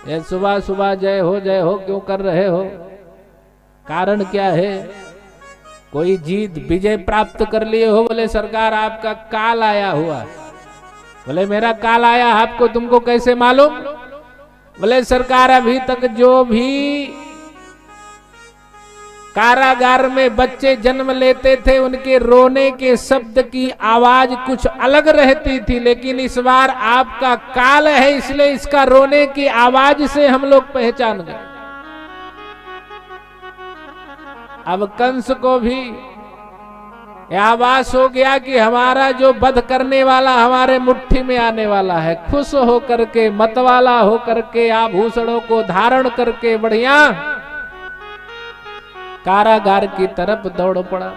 ये सुबह सुबह जय हो क्यों कर रहे हो? कारण क्या है? कोई जीत विजय प्राप्त कर लिए हो? बोले सरकार आपका काल आया हुआ। बोले मेरा काल आया आपको, तुमको कैसे मालूम? बोले सरकार अभी तक जो भी कारागार में बच्चे जन्म लेते थे उनके रोने के शब्द की आवाज कुछ अलग रहती थी, लेकिन इस बार आपका काल है इसलिए इसका रोने की आवाज से हम लोग पहचान गए। अब कंस को भी आभास हो गया कि हमारा जो वध करने वाला हमारे मुट्ठी में आने वाला है। खुश होकर के, मतवाला होकर के, आभूषणों को धारण करके बढ़िया कारागार की तरफ दौड़ पड़ा।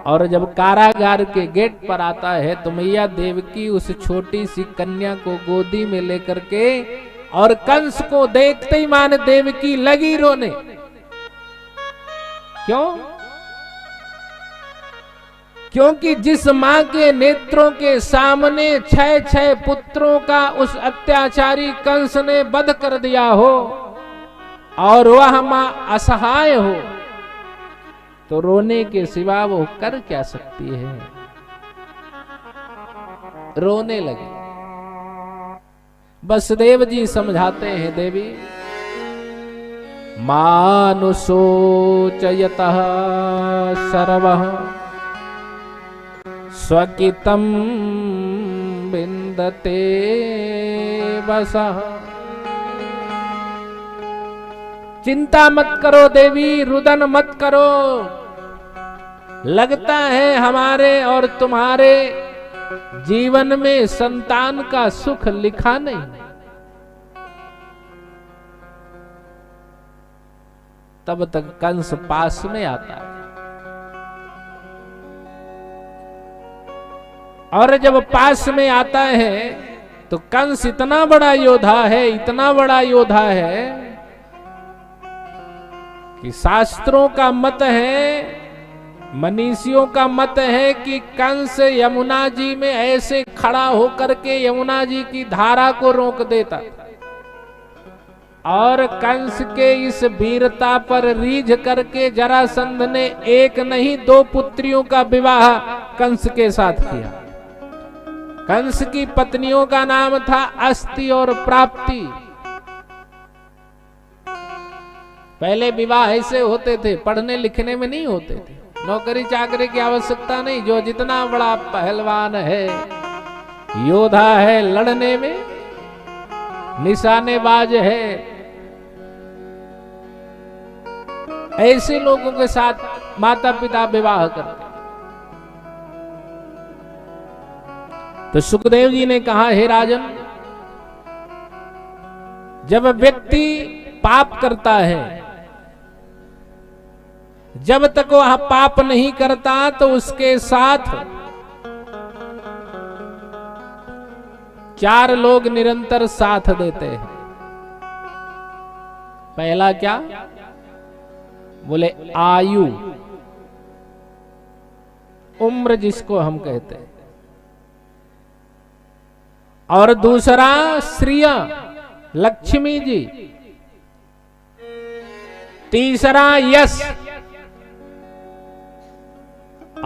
और जब कारागार के गेट पर आता है तो मैया देवकी उस छोटी सी कन्या को गोदी में लेकर के, और कंस को देखते ही मान देवकी लगी रोने। क्यों? क्योंकि जिस मां के नेत्रों के सामने 6 पुत्रों का उस अत्याचारी कंस ने वध कर दिया हो और वह मां असहाय हो, तो रोने के सिवा वो कर क्या सकती है? रोने लगे। वसुदेव जी समझाते हैं, देवी मानुषोचयतः सर्वः स्वकितं विन्दते वसः। चिंता मत करो देवी, रुदन मत करो। लगता है हमारे और तुम्हारे जीवन में संतान का सुख लिखा नहीं। तब तक कंस पास में आता है, और जब पास में आता है तो कंस इतना बड़ा योद्धा है, इतना बड़ा योद्धा है कि शास्त्रों का मत है, मनीषियों का मत है कि कंस यमुना जी में ऐसे खड़ा होकर के यमुना जी की धारा को रोक देता। और कंस के इस वीरता पर रीझ करके जरासंध ने एक नहीं 2 पुत्रियों का विवाह कंस के साथ किया। कंस की पत्नियों का नाम था अस्ति और प्राप्ति। पहले विवाह ऐसे होते थे, पढ़ने लिखने में नहीं होते थे, नौकरी चाकरी की आवश्यकता नहीं। जो जितना बड़ा पहलवान है, योद्धा है, लड़ने में निशानेबाज है, ऐसे लोगों के साथ माता पिता विवाह करते। तो सुखदेव जी ने कहा, हे राजन, जब व्यक्ति पाप करता है, जब तक वह पाप नहीं करता तो उसके साथ 4 लोग निरंतर साथ देते हैं। पहला क्या? बोले आयु, उम्र जिसको हम कहते हैं। और दूसरा श्रिय, लक्ष्मी जी। तीसरा यश,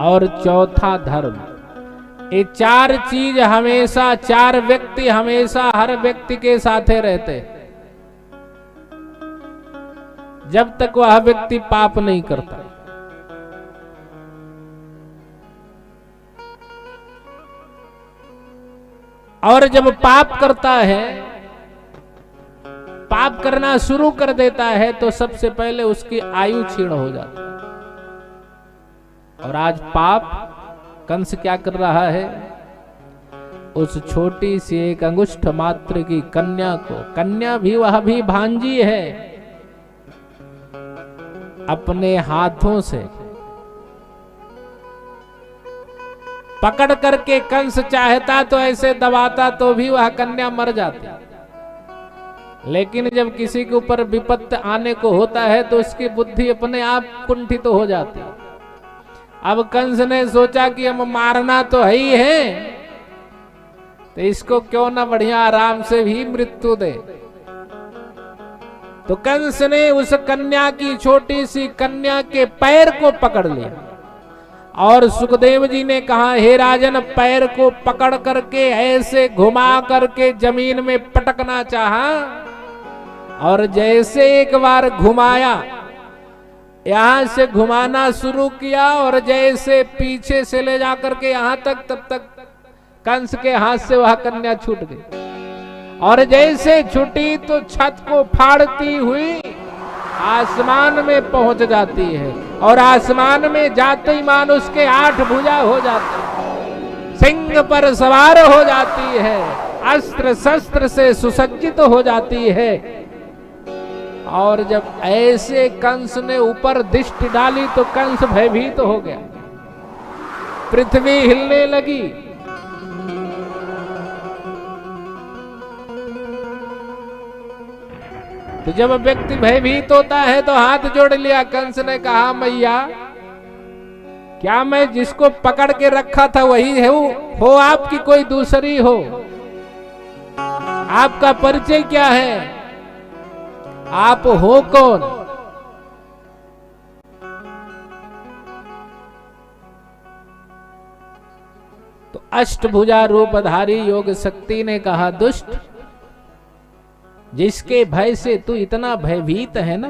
और चौथा धर्म। ये 4 चीज हमेशा, 4 व्यक्ति हमेशा हर व्यक्ति के साथे रहते, जब तक वह व्यक्ति पाप नहीं करता। और जब पाप करता है, पाप करना शुरू कर देता है, तो सबसे पहले उसकी आयु क्षीण हो जाती है। और आज पाप कंस क्या कर रहा है? उस छोटी सी एक अंगुष्ठ मात्र की कन्या को, कन्या भी वह भी भांजी है, अपने हाथों से पकड़ करके कंस चाहता तो ऐसे दबाता तो भी वह कन्या मर जाती। लेकिन जब किसी के ऊपर विपत्ति आने को होता है तो उसकी बुद्धि अपने आप कुंठित तो हो जाती। अब कंस ने सोचा कि हम मारना तो है ही है, तो इसको क्यों ना बढ़िया आराम से भी मृत्यु दे। तो कंस ने उस कन्या की, छोटी सी कन्या के पैर को पकड़ लिया और सुखदेव जी ने कहा, हे राजन, पैर को पकड़ करके ऐसे घुमा करके जमीन में पटकना चाहा, और जैसे एक बार घुमाया, यहां से घुमाना शुरू किया और जैसे पीछे से ले जाकर के यहां तक, तब तक कंस के हाथ से वह कन्या छूट गई। और जैसे छूटी तो छत को फाड़ती हुई आसमान में पहुंच जाती है, और आसमान में जाते ही मान उसके 8 भुजा हो जाते हैं, सिंह पर सवार हो जाती है, अस्त्र शस्त्र से सुसज्जित हो जाती है। और जब ऐसे कंस ने ऊपर दृष्टि डाली तो कंस भयभीत हो गया, पृथ्वी हिलने लगी। तो जब व्यक्ति भयभीत होता है तो हाथ जोड़ लिया। कंस ने कहा, मैया, क्या मैं जिसको पकड़ के रखा था वही हो आपकी कोई दूसरी हो? आपका परिचय क्या है? आप हो कौन? तो अष्टभुजा रूपधारी योग शक्ति ने कहा, दुष्ट, जिसके भय से तू इतना भयभीत है ना,